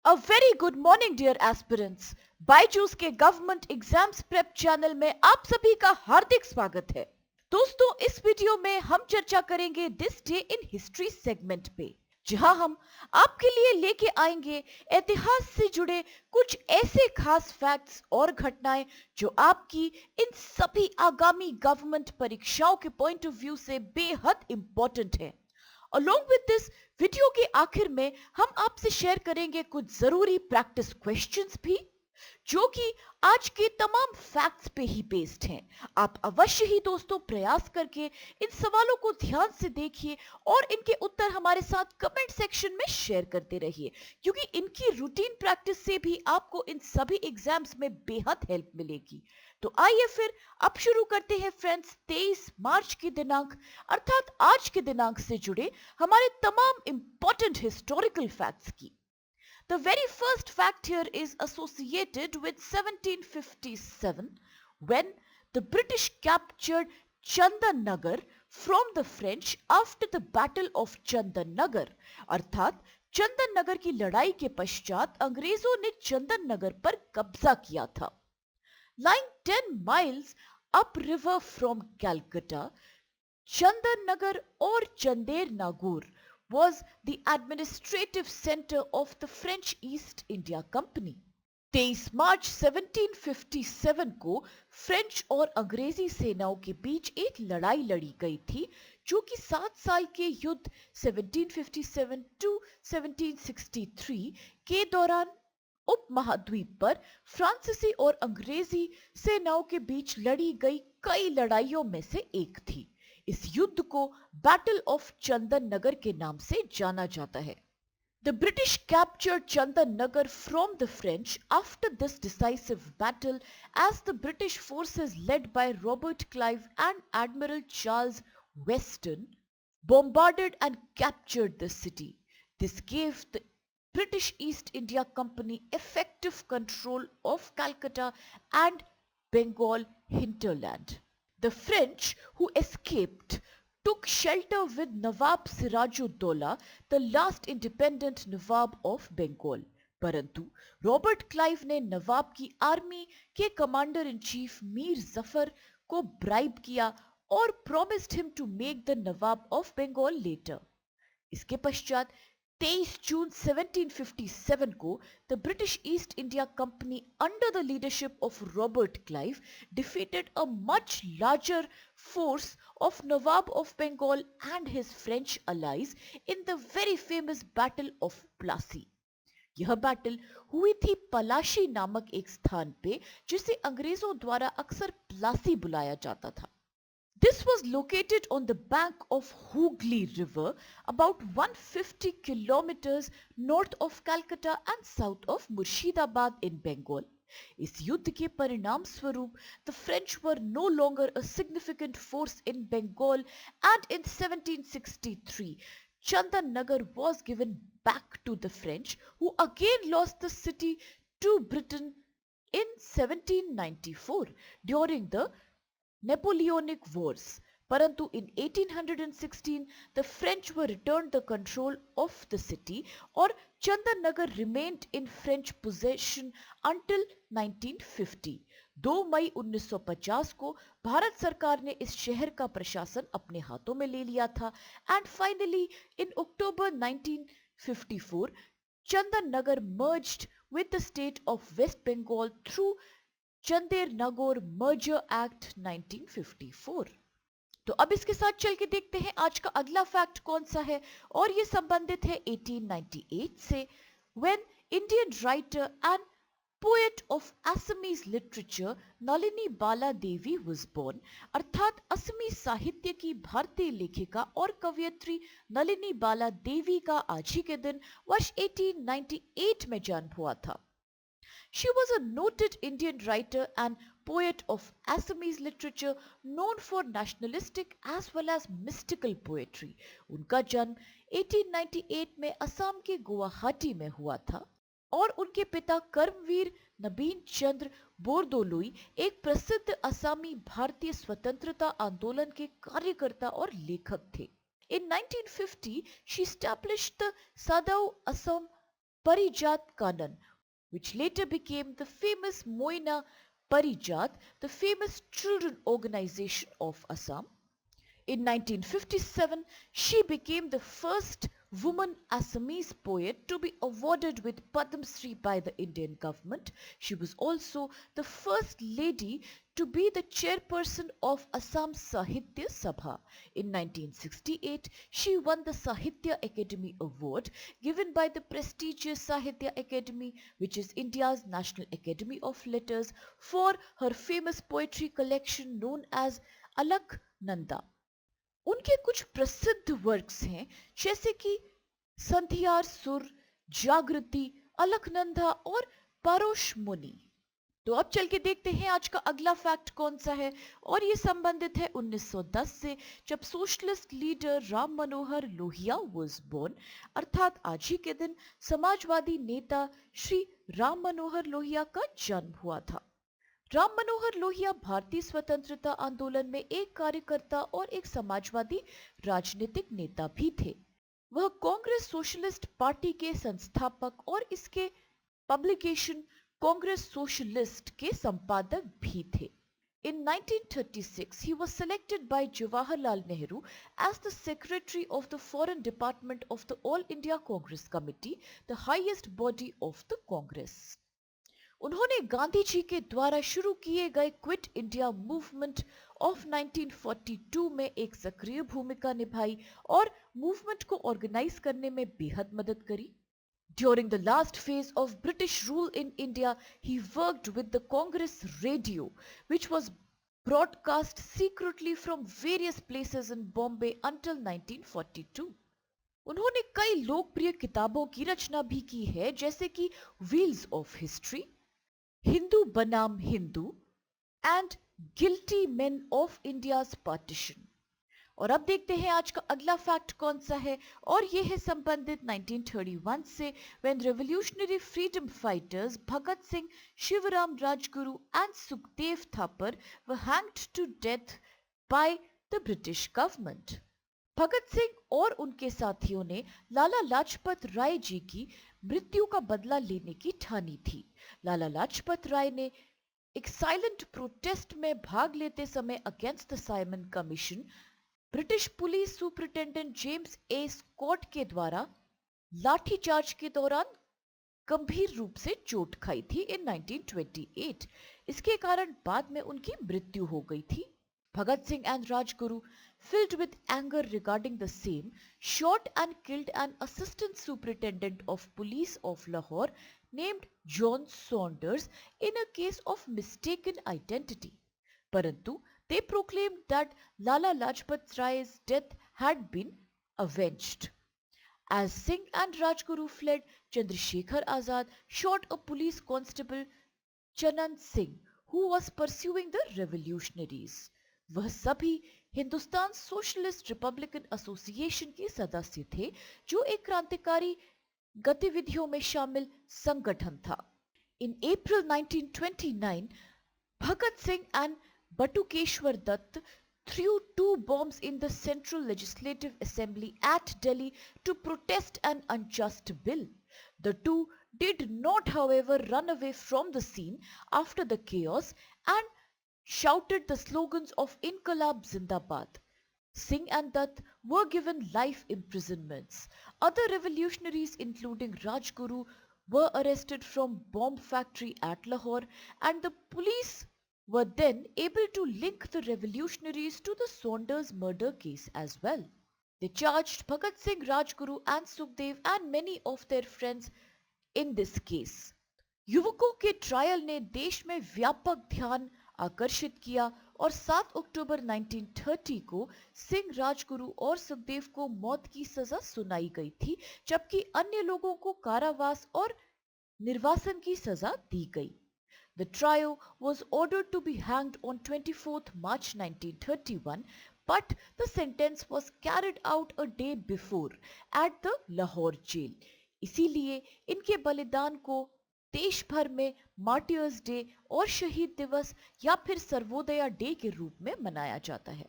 अ very good morning dear aspirants. Byju's के government exams prep channel में आप सभी का हार्दिक स्वागत है। दोस्तों, इस वीडियो में हम चर्चा करेंगे this day in history segment पे, जहां हम आपके लिए लेके आएंगे इतिहास से जुड़े कुछ ऐसे खास फैक्ट्स और घटनाएं जो आपकी इन सभी आगामी गवर्नमेंट परीक्षाओं के पॉइंट ऑफ व्यू से बेहद इंपॉर्टेंट है। Along with this, वीडियो के आखिर में हम आपसे शेयर करेंगे कुछ जरूरी प्रैक्टिस क्वेश्चंस भी, जो कि आज के तमाम फैक्ट्स पे ही बेस्ड हैं। आप अवश्य ही दोस्तों प्रयास करके इन सवालों को ध्यान से देखिए और इनके उत्तर हमारे साथ कमेंट सेक्शन में शेयर करते रहिए, क्योंकि इनकी रूटीन प्रैक्टिस से भी आपको इन सभी एग्जाम्स में बेहद हेल्प मिलेगी। तो आइए फिर अब शुरू करते हैं फ्रेंड्स 23 मार्च की दिनांक अर्थात आज के दिनांक से जुड़े हमारे तमाम इंपॉर्टेंट हिस्टोरिकल फैक्ट्स की। The very first fact here is associated with 1757, when the British captured Chandannagar from the French after the Battle of Chandannagar। अर्थात चंदन की लड़ाई के पश्चात अंग्रेजों ने चंदन पर कब्जा किया था। Lying 10 miles upriver from Calcutta, Chandan or Chandler Nagore was the administrative center of the French East India Company। 23 मार्च 1757 को फ्रेंच और अंग्रेजी सेनाओं के बीच एक लड़ाई लड़ी गई थी, जो कि 7 साल के युद्ध 1757 टू 1763 के दौरान उपमहाद्वीप पर फ्रांसीसी और अंग्रेजी सेनाओं के बीच लड़ी गई कई लड़ाइयों में से एक थी। इस युद्ध को बैटल ऑफ चंदन के नाम से जाना जाता है। The British captured Chandan from the French after this decisive battle, as the British forces led by Robert Clive and Admiral Charles Weston bombarded and captured the city. This gave the British East India Company effective control of Calcutta and Bengal hinterland. The French, who escaped, took shelter with Nawab Sirajuddola, the last independent Nawab of Bengal। परंतु Robert Clive ने नवाब की army के commander in chief Mir Zafar को bribe किया और promised him to make the Nawab of Bengal later। इसके पश्चात 23 जून 1757 को the British East India Company under the leadership of Robert Clive defeated a much larger force of Nawab of Bengal and his French allies in the very famous Battle of Plassey। यह battle हुई थी पलाशी नामक एक स्थान पे, जिसे अंग्रेजों द्वारा अक्सर प्लासी बुलाया जाता था। This was located on the bank of Hooghly River, about 150 kilometers north of Calcutta and south of Murshidabad in Bengal। इस युद्ध के परिणाम स्वरूप the French were no longer a significant force in Bengal, and in 1763 Chandan was given back to the French, who again lost the city to Britain in 1794 during the Napoleonic Wars। परंतु in 1816 the French were returned the control of the city और चंदन remained in French possession until 1950। 2 मई 1950 को भारत सरकार ने इस शहर का प्रशासन अपने हाथों में ले लिया था, and finally in October 1954 Chandan merged with the state of West Bengal through Chandernagore merger act 1954। तो अब इसके साथ चल के देखते हैं आज का अगला फैक्ट कौन सा है, और ये संबंधित है 1898 से, when Indian writer and poet of Assamese literature Nalini Bala Devi was born। अर्थात असमी साहित्य की भारतीय लेखिका और कवयित्री नलिनी बाला देवी का आज ही के दिन वर्ष 1898 में जन्म हुआ था। She was a noted Indian writer and poet of Assamese literature, known for nationalistic as well as mystical poetry। उनका जन्म 1898 में असम के गुवाहाटी में हुआ था और उनके पिता कर्मवीर नबीन चंद्र बोरदोलोई एक प्रसिद्ध असमी भारतीय स्वतंत्रता आंदोलन के कार्यकर्ता और लेखक थे। In 1950, she established the Sadao Assam Parijat Kanan, which later became the famous Moina Parijat, the famous children organization of Assam. In 1957, she became the first woman Assamese poet to be awarded with Padma Shri by the Indian government. She was also the first lady to be the chairperson of Assam Sahitya Sabha. In 1968, she won the Sahitya Academy Award given by the prestigious Sahitya Academy, which is India's National Academy of Letters, for her famous poetry collection known as Alak Nanda. उनके कुछ प्रसिद्ध works हैं जैसे कि संधियार सुर, जागृति, अलकनंदा और परोश मुनि। तो अब चल के देखते हैं आज का अगला फैक्ट कौन सा है, और ये संबंधित है 1910 से, जब socialist leader Ram Manohar Lohia was born, अर्थात आज ही के दिन समाजवादी नेता श्री राम मनोहर लोहिया का जन्म हुआ था। राम मनोहर लोहिया भारतीय स्वतंत्रता आंदोलन में एक कार्यकर्ता और एक समाजवादी राजनीतिक नेता भी थे। वह कांग्रेस सोशलिस्ट पार्टी के संस्थापक और इसके पब्लिकेशन कांग्रेस सोशलिस्ट के संपादक भी थे। In 1936, he was selected by Jawaharlal Nehru as the secretary of the Foreign Department of the All India Congress Committee, the highest body of the Congress. उन्होंने गांधी जी के द्वारा शुरू किए गए क्विट इंडिया मूवमेंट ऑफ 1942 में एक सक्रिय भूमिका निभाई और मूवमेंट को ऑर्गेनाइज करने में बेहद मदद करी। During the last phase of British rule in India, he worked with the Congress radio, which was broadcast secretly from various places in Bombay until 1942. उन्होंने कई लोकप्रिय किताबों की रचना भी की है, जैसे कि व्हील्स ऑफ हिस्ट्री, हिंदू बनाम Hindu and guilty main of India's partition. और अब देखते हैं आज का अगला फैक्ट कौन सा है, और यह है संबंधित 1931 से, when revolutionary freedom fighters Bhagat Singh, Shivaram Rajguru and Sukhdev Thapar were hanged to death by the British government. Bhagat Singh और उनके साथियों ने लाला लाजपत राय जी की मृत्यु का बदला लेने की ठानी थी। लाला लाजपत राय ने एक साइलेंट प्रोटेस्ट में भाग लेते समय against the Simon Commission British police superintendent James A Scott के द्वारा लाठीचार्ज के दौरान गंभीर रूप से चोट खाई थी इन 1928। इसके कारण बाद में उनकी मृत्यु हो गई थी। Bhagat Singh and Rajguru, filled with anger regarding the same, shot and killed an assistant superintendent of police of Lahore named John Saunders in a case of mistaken identity. Parantu, they proclaimed that Lala Lajpat Rai's death had been avenged. As Singh and Rajguru fled, Chandrasekhar Azad shot a police constable, Chanan Singh, who was pursuing the revolutionaries. वह सभी Hindustan socialist Republican association के सदस्य थे, जो एक क्रांतिकारी गतिविधियों में शामिल संगठन था। In April 1929, Bhagat Singh and Batukeshwar Dutt threw 2 bombs in the Central Legislative Assembly at Delhi to protest an unjust bill. The two did not, however, run away from the scene after the chaos and shouted the slogans of Inqilab Zindabad. Singh and Dutt were given life imprisonments. Other revolutionaries, including Rajguru, were arrested from bomb factory at Lahore, and the police were then able to link the revolutionaries to the Saunders murder case as well. They charged Bhagat Singh, Rajguru and Sukhdev and many of their friends in this case. युवकों के trial ने देश में व्यापक ध्यान आकर्षित किया और 7 अक्टूबर 1930 को सिंह, राजगुरु और सुखदेव को मौत की सजा सुनाई गई थी, जबकि अन्य लोगों को कारावास और निर्वासन की सजा दी गई। The trio was ordered to be hanged on 24th March 1931, but the sentence was carried out a day before at the Lahore jail. इसीलिए इनके बलिदान को देश भर में मार्टियर्स डे और शहीद दिवस या फिर सर्वोदया डे के रूप में मनाया जाता है।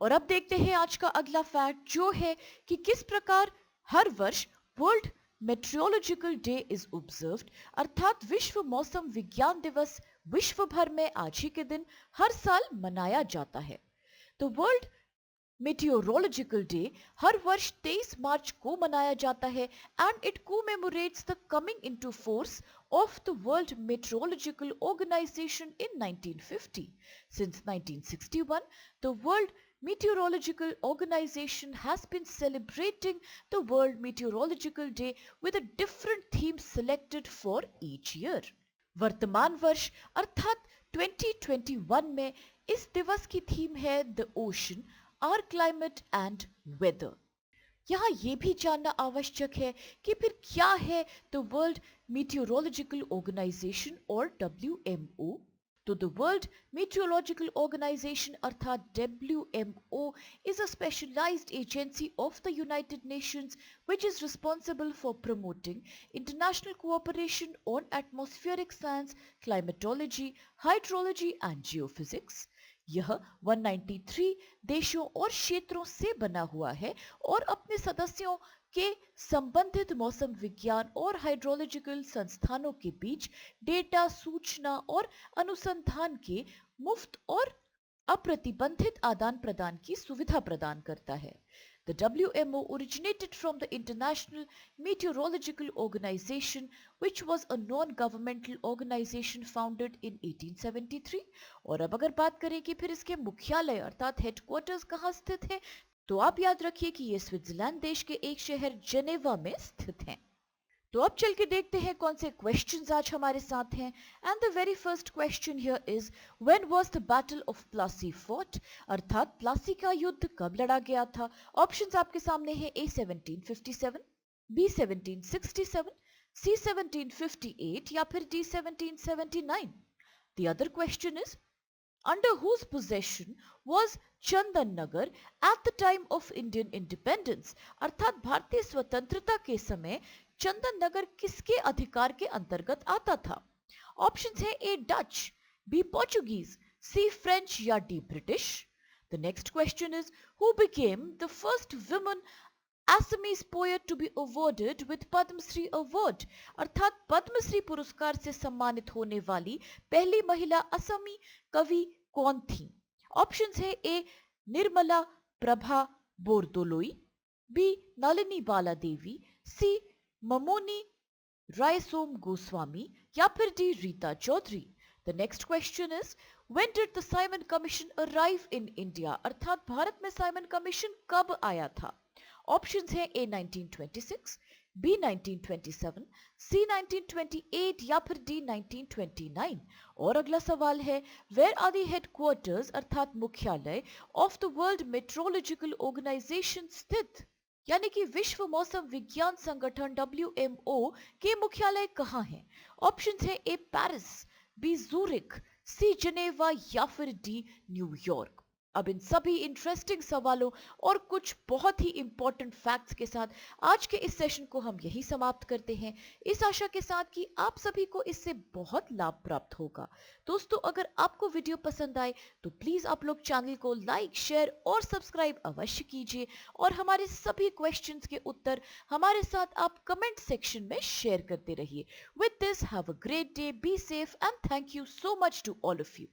और अब देखते हैं आज का अगला फैक्ट, जो है कि किस प्रकार हर वर्ष world meteorological day is observed, अर्थात विश्व मौसम विज्ञान दिवस विश्व भर में आज ही के दिन हर साल मनाया जाता है। तो वर्ल्ड मेटियोरोलॉजिकल डे हर वर्ष 23 मार्च को मनाया जाता है and it commemorates the coming into force of the World Meteorological Organization in 1950. Since 1961, the World Meteorological Organization has been celebrating the World Meteorological Day with a different theme selected for each year. वर्तमान वर्ष अर्थात 2021 में इस दिवस की theme है the ocean, our climate and weather. यहाँ ये भी जानना आवश्यक है कि फिर क्या है द वर्ल्ड मीटियोरोलॉजिकल ऑर्गेनाइजेशन और WMO। तो द वर्ल्ड मीटियोरोलॉजिकल ऑर्गेनाइजेशन अर्थात WMO is a specialized agency of the United Nations which is responsible for promoting international cooperation on atmospheric science, climatology, hydrology and geophysics। यह 193 देशों और क्षेत्रों से बना हुआ है और अपने सदस्यों के संबंधित मौसम विज्ञान और हाइड्रोलॉजिकल संस्थानों के बीच डेटा, सूचना और अनुसंधान के मुफ्त और अप्रतिबंधित आदान प्रदान की सुविधा प्रदान करता है। The WMO originated from the International Meteorological Organization, which was a non-governmental organization founded in 1873। और अब अगर बात करें कि फिर इसके मुख्यालय अर्थात हेडक्वार्टर्स कहाँ स्थित है, तो आप याद रखिए कि ये स्विट्जरलैंड देश के एक शहर जेनेवा में स्थित है। तो अब चल के देखते हैं कौन से क्वेश्चंस आज हमारे साथ हैं। And the very first question here is when was the battle of Plassey fought, अर्थात प्लासी का युद्ध कब लड़ा गया था। ऑप्शंस आपके सामने हैं A 1757, B 1767, C 1758 या फिर D 1779। The other question is under whose possession was Chandan at the time of Indian independence, अर्थात भारतीय स्वतंत्रता के समय चंदन नगर किसके अधिकार के अंतर्गत आता था। ऑप्शंस है A Dutch, B Portuguese, C French या D British. The next question is who became the first woman Assamese poet to be awarded with Padma Shri award, अर्थात पद्मश्री पुरस्कार से सम्मानित होने वाली पहली महिला असमी कवि कौन थी। ऑप्शंस है A Nirmala Prabha Bordoloi, B Nalini Bala Devi, C ममोनी रायसोम Goswami या फिर D Rita Chaudhary. The next question is when did the Simon Commission arrive in India, अर्थात भारत में साइमन कमीशन कब आया था। ऑप्शंस है A 1926, B 1927, C 1928 या फिर D 1929। और अगला सवाल है वेयर आर द हेडक्वार्टर्स अर्थात मुख्यालय of the world meteorological organisation स्थित, यानी कि विश्व मौसम विज्ञान संगठन WMO के मुख्यालय कहाँ हैं। ऑप्शंस है A Paris, B Zurich, C जनेवा या फिर D न्यूयॉर्क। अब इन सभी इंटरेस्टिंग सवालों और कुछ बहुत ही इंपॉर्टेंट फैक्ट्स के साथ आज के इस सेशन को हम यही समाप्त करते हैं, इस आशा के साथ कि आप सभी को इससे बहुत लाभ प्राप्त होगा। दोस्तों अगर आपको वीडियो पसंद आए तो प्लीज आप लोग चैनल को लाइक, शेयर और सब्सक्राइब अवश्य कीजिए और हमारे सभी क्वेश्चंस के उत्तर हमारे साथ आप कमेंट सेक्शन में शेयर करते रहिए। With this have a great day, be safe and thank you so much to all of you.